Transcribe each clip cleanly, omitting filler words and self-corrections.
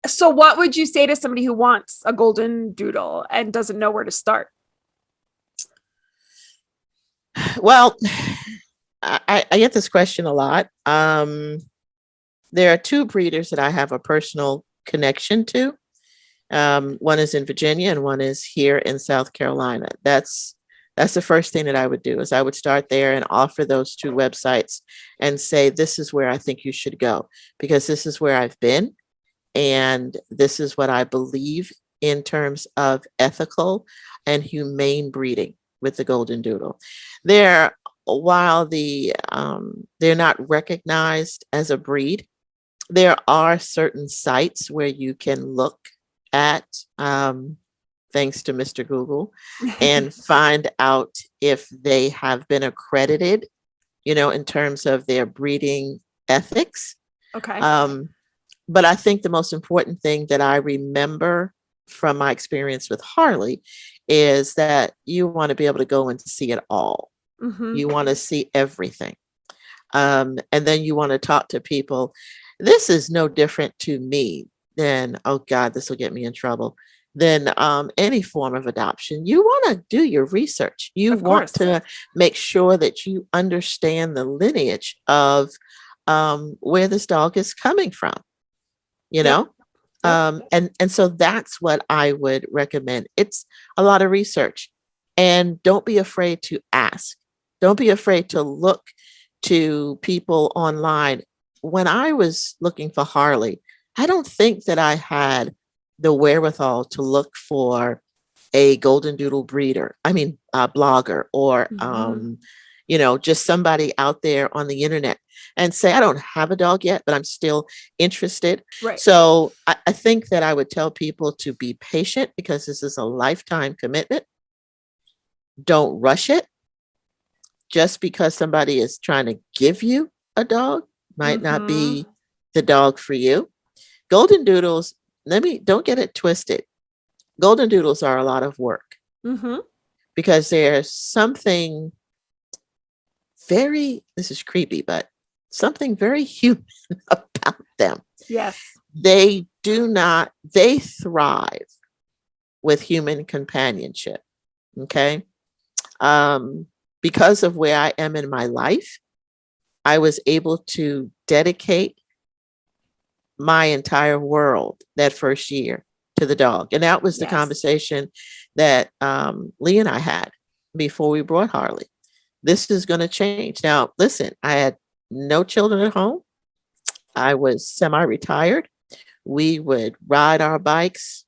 So what would you say to somebody who wants a golden doodle and doesn't know where to start? Well, I get this question a lot. There are two breeders that I have a personal connection to. One is in Virginia and one is here in South Carolina. That's the first thing that I would do is I would start there and offer those two websites and say, this is where I think you should go because this is where I've been. And this is what I believe in terms of ethical and humane breeding with the Golden Doodle. While they're not recognized as a breed, there are certain sites where you can look at, thanks to Mr. Google, and find out if they have been accredited, in terms of their breeding ethics. Okay. But I think the most important thing that I remember from my experience with Harley is that you want to be able to go and see it all. Mm-hmm. You want to see everything. And then you want to talk to people. This is no different to me than, oh God, this will get me in trouble, than any form of adoption. You want to do your research. You want to make sure that you understand the lineage of where this dog is coming from. And so that's what I would recommend. It's a lot of research, and don't be afraid to ask. Don't be afraid to look to people online. When I was looking for Harley, I don't think that I had the wherewithal to look for a Golden Doodle breeder. I mean, a blogger or, just somebody out there on the internet and say, I don't have a dog yet, but I'm still interested. Right. So I think that I would tell people to be patient because this is a lifetime commitment. Don't rush it. Just because somebody is trying to give you a dog might not be the dog for you. Golden Doodles, don't get it twisted. Golden Doodles are a lot of work because there's something this is creepy, but something very human about them. Yes. They thrive with human companionship. Okay. Because of where I am in my life, I was able to dedicate my entire world that first year to the dog. And that was the conversation that Lee and I had before we brought Harley. This is going to change. Now, listen, I had no children at home. I was semi-retired. We would ride our bikes,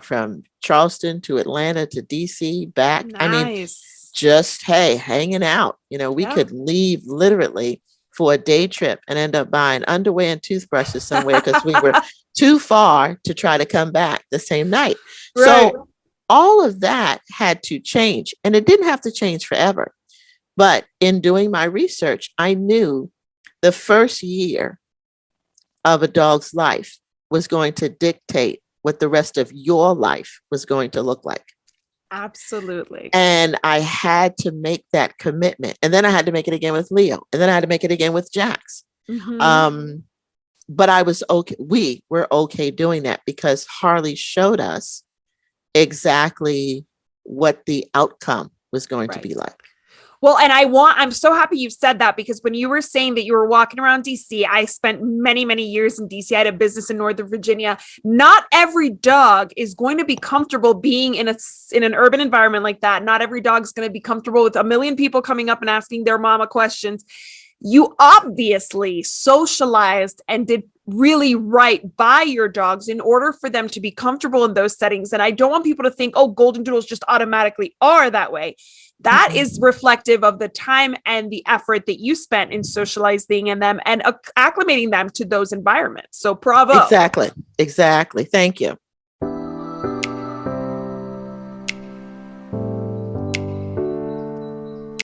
from Charleston to Atlanta to DC back. Nice. I mean, just, hanging out. We could leave literally for a day trip and end up buying underwear and toothbrushes somewhere because we were too far to try to come back the same night. Right. So all of that had to change, and it didn't have to change forever. But in doing my research, I knew the first year of a dog's life was going to dictate what the rest of your life was going to look like. Absolutely. And I had to make that commitment. And then I had to make it again with Leo. And then I had to make it again with Jax. But I was okay. We were okay doing that because Harley showed us exactly what the outcome was going to be like. Well, and I'm so happy you said that because when you were saying that you were walking around DC, I spent many, many years in DC. I had a business in Northern Virginia. Not every dog is going to be comfortable being in an urban environment like that. Not every dog's going to be comfortable with a million people coming up and asking their mama questions. You obviously socialized and did really right by your dogs in order for them to be comfortable in those settings. And I don't want people to think, oh, Golden Doodles just automatically are that way. That is reflective of the time and the effort that you spent in socializing in them and acclimating them to those environments. So bravo. Exactly. Thank you.